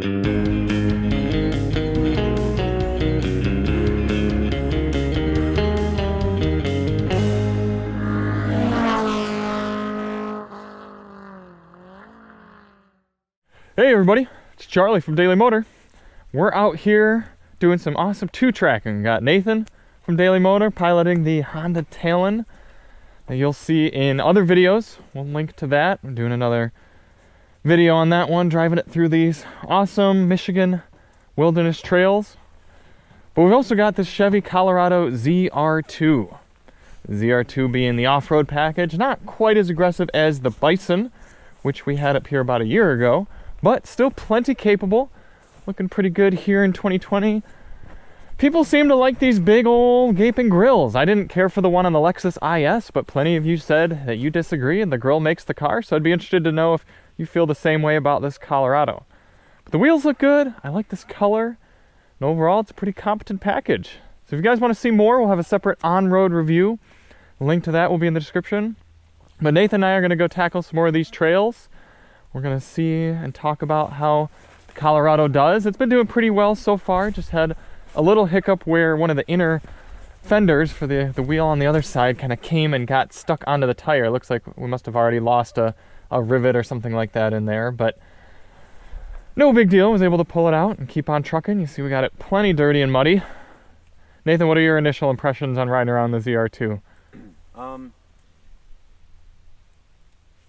Hey everybody, it's Charlie from Daily Motor. We're out here doing some awesome two-tracking. Got Nathan from Daily Motor piloting the Honda Talon that you'll see in other videos. We'll link to that. We're doing another video on that one, driving it through these awesome Michigan wilderness trails. But we've also got this Chevy Colorado ZR2. ZR2 being the off-road package, not quite as aggressive as the Bison, which we had up here about a year ago, but still plenty capable. Looking pretty good here in 2020. People seem to like these big old gaping grills. I didn't care for the one on the Lexus IS, but plenty of you said that you disagree and the grill makes the car, so I'd be interested to know if you feel the same way about this Colorado. But the wheels look good. I like this color. And overall, it's a pretty competent package. So if you guys want to see more, we'll have a separate on-road review. The link to that will be in the description. But Nathan and I are going to go tackle some more of these trails. We're going to see and talk about how the Colorado does. It's been doing pretty well so far. Just had a little hiccup where one of the inner fenders for the wheel on the other side kind of came and got stuck onto the tire. It looks like we must have already lost a rivet or something like that in there, but no big deal. I was able to pull it out and keep on trucking. You see we got it plenty dirty and muddy. Nathan, what are your initial impressions on riding around the ZR2?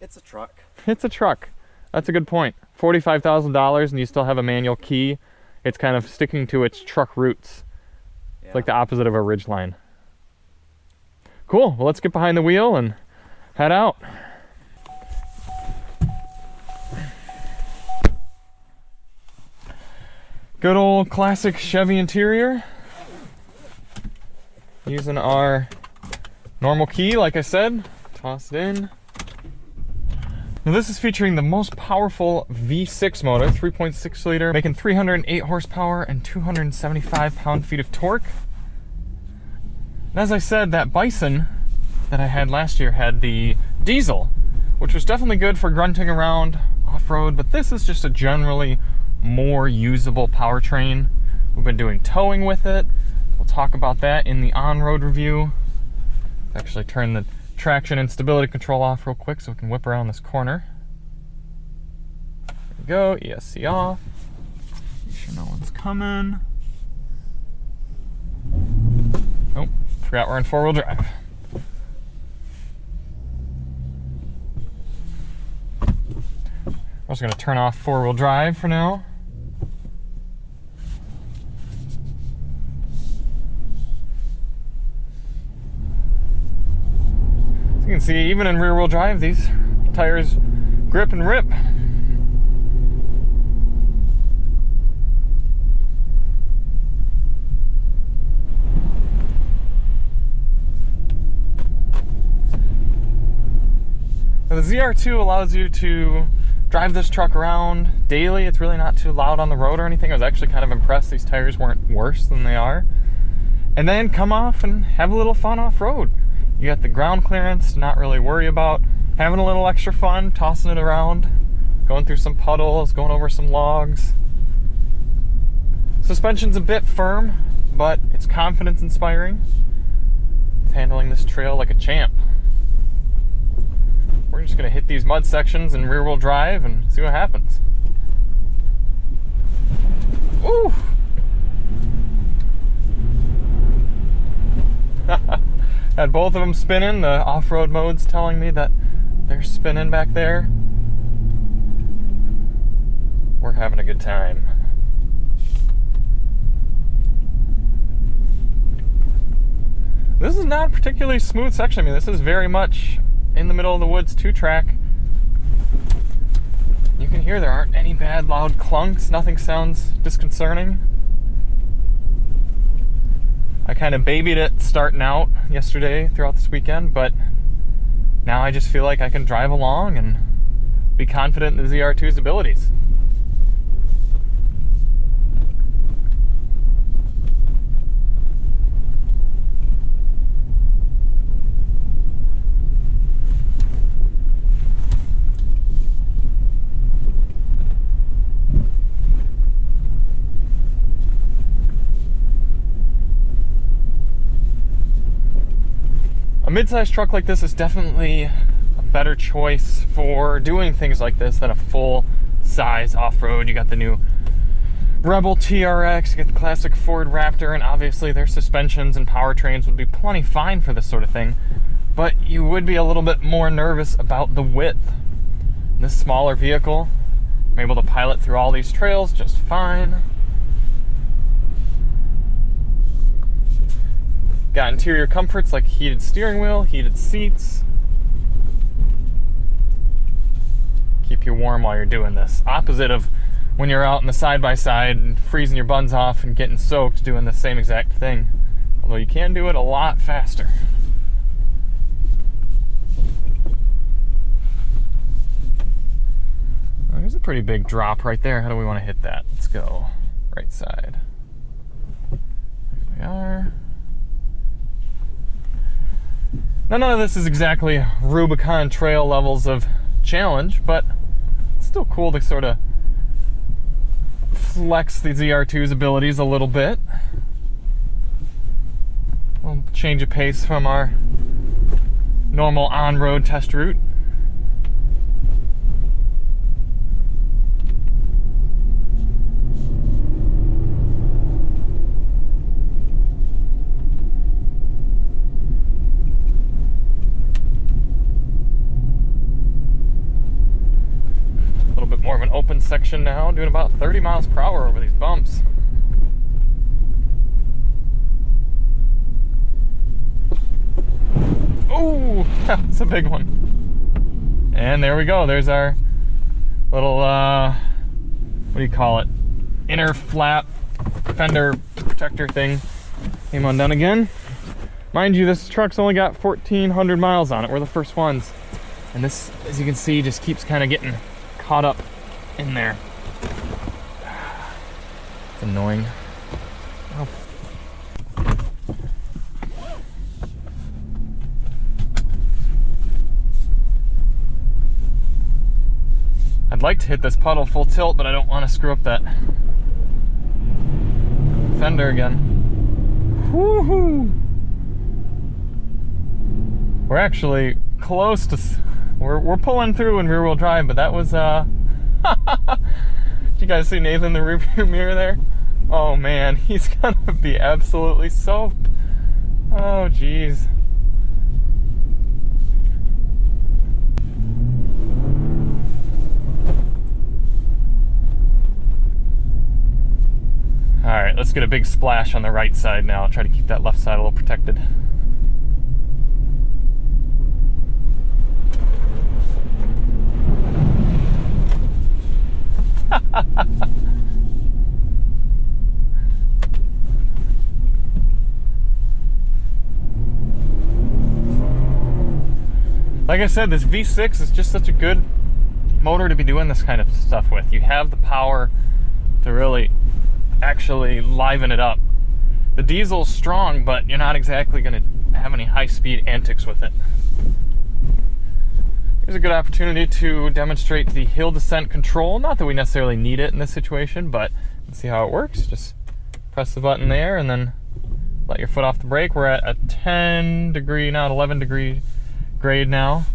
It's a truck. It's a truck. That's a good point. $45,000 and you still have a manual key. It's kind of sticking to its truck roots. Yeah. It's like the opposite of a Ridgeline. Cool. Well, let's get behind the wheel and head out. Good old classic Chevy interior. Using our normal key, like I said. Toss it in. Now this is featuring the most powerful V6 motor, 3.6 liter, making 308 horsepower and 275 pound-feet of torque. And as I said, that Bison that I had last year had the diesel, which was definitely good for grunting around off-road, but this is just a generally more usable powertrain. We've been doing towing with it. We'll talk about that in the on-road review. Actually turn the traction and stability control off real quick so we can whip around this corner. There we go, ESC off. Make sure no one's coming. Oh, forgot we're in four-wheel drive. I'm just going to turn off four-wheel drive for now. You can see even in rear-wheel drive, these tires grip and rip. Now, the ZR2 allows you to drive this truck around daily. It's really not too loud on the road or anything. I was actually kind of impressed these tires weren't worse than they are. And then come off and have a little fun off-road. You got the ground clearance to not really worry about, having a little extra fun, tossing it around, going through some puddles, going over some logs. Suspension's a bit firm, but it's confidence inspiring. It's handling this trail like a champ. We're just gonna hit these mud sections in rear wheel drive and see what happens. Ooh! Had both of them spinning. The off-road mode's telling me that they're spinning back there. We're having a good time. This is not a particularly smooth section. I mean, this is very much in the middle of the woods two-track. You can hear there aren't any bad loud clunks. Nothing sounds disconcerting. I kind of babied it starting out yesterday throughout this weekend, but now I just feel like I can drive along and be confident in the ZR2's abilities. mid-sized truck like this is definitely a better choice for doing things like this than a full-size off-road. You got the new Rebel TRX, you get the classic Ford Raptor, and obviously their suspensions and powertrains would be plenty fine for this sort of thing, but you would be a little bit more nervous about the width. This smaller vehicle, I'm able to pilot through all these trails just fine. Got interior comforts like heated steering wheel, heated seats. Keep you warm while you're doing this. Opposite of when you're out in the side-by-side and freezing your buns off and getting soaked doing the same exact thing. Although you can do it a lot faster. There's a pretty big drop right there. How do we want to hit that? Let's go right side. There we are. Now, none of this is exactly Rubicon Trail levels of challenge, but it's still cool to sort of flex the ZR2's abilities a little bit. We'll change of pace from our normal on-road test route. More of an open section now, doing about 30 miles per hour over these bumps. Oh, that's a big one. And there we go. There's our little, what do you call it? Inner flap fender protector thing. Came undone again. Mind you, this truck's only got 1,400 miles on it. We're the first ones. And this, as you can see, just keeps kind of getting caught up in there. It's annoying. Oh. I'd like to hit this puddle full tilt, but I don't want to screw up that fender again. Woohoo! We're actually close to... We're pulling through in rear-wheel drive, but that was, Did you guys see Nathan in the rearview mirror there? Oh man, he's gonna be absolutely soaked. Oh geez. Alright, let's get a big splash on the right side now. I'll try to keep that left side a little protected. Like I said, this V6 is just such a good motor to be doing this kind of stuff with. You have the power to really actually liven it up. The diesel's strong, but you're not exactly going to have any high-speed antics with it. Here's a good opportunity to demonstrate the hill descent control. Not that we necessarily need it in this situation, but let's see how it works. Just press the button there and then let your foot off the brake. We're at a 10 degree, now an 11 degree grade now.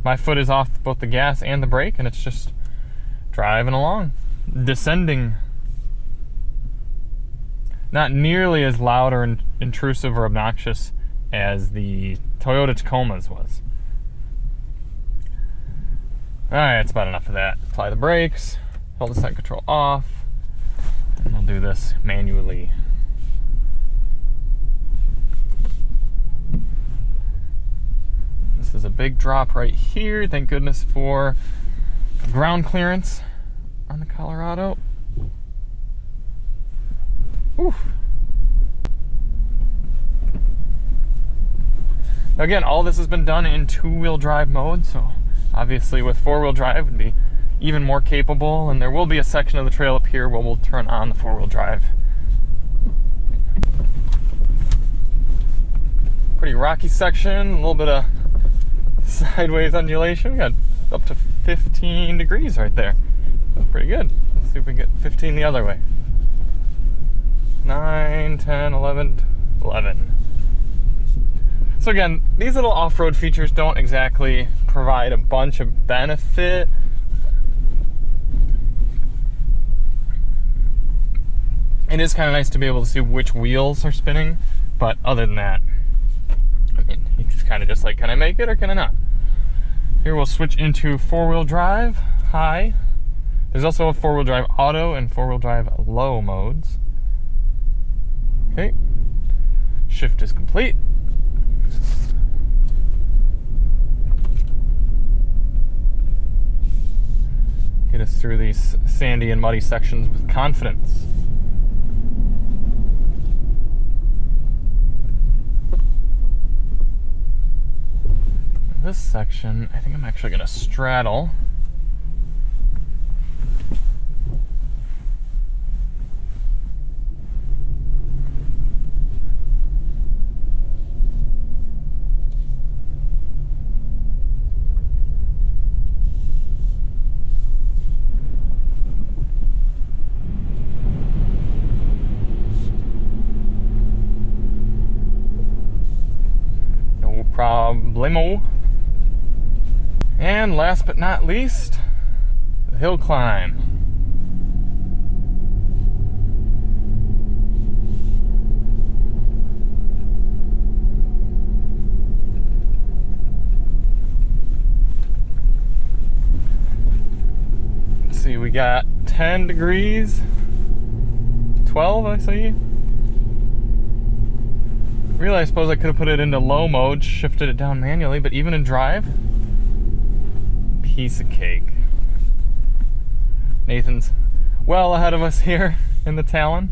My foot is off both the gas and the brake, and it's just driving along, descending. Not nearly as loud or intrusive or obnoxious as the Toyota Tacoma's was. Alright, that's about enough of that. Apply the brakes, hold the descent control off, and we'll do this manually. This is a big drop right here. Thank goodness for ground clearance on the Colorado. Oof. Again, all this has been done in two-wheel drive mode, so obviously with four-wheel drive it would be even more capable, and there will be a section of the trail up here where we'll turn on the four-wheel drive. Pretty rocky section, a little bit of sideways undulation. We got up to 15 degrees right there. That's pretty good. Let's see if we can get 15 the other way. 9, 10, 11, 11. So again, these little off-road features don't exactly provide a bunch of benefit. It is kind of nice to be able to see which wheels are spinning, but other than that, I mean, it's kind of just like, can I make it or can I not? Here we'll switch into four-wheel drive, high. There's also a four-wheel drive auto and four-wheel drive low modes. Okay, shift is complete. Get us through these sandy and muddy sections with confidence. This section, I think I'm actually going to straddle. No problemo. And last but not least, the hill climb. Let's see, we got 10 degrees, 12 I see. Really, I suppose I could have put it into low mode, shifted it down manually, but even in drive, piece of cake. Nathan's well ahead of us here in the Talon.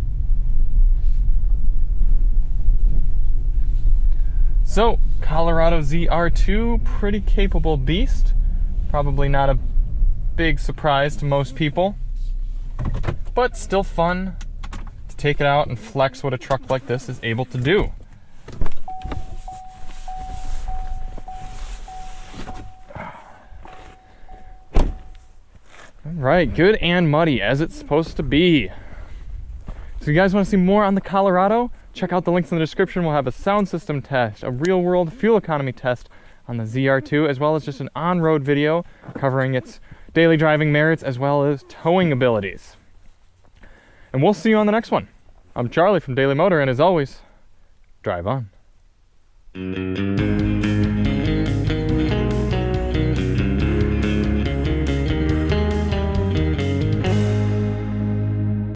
So, Colorado ZR2, pretty capable beast. Probably not a big surprise to most people, but still fun to take it out and flex what a truck like this is able to do. Right, good and muddy, as it's supposed to be. So if you guys want to see more on the Colorado, check out the links in the description. We'll have a sound system test, a real-world fuel economy test on the ZR2, as well as just an on-road video covering its daily driving merits as well as towing abilities. And we'll see you on the next one. I'm Charlie from Daily Motor, and as always, drive on.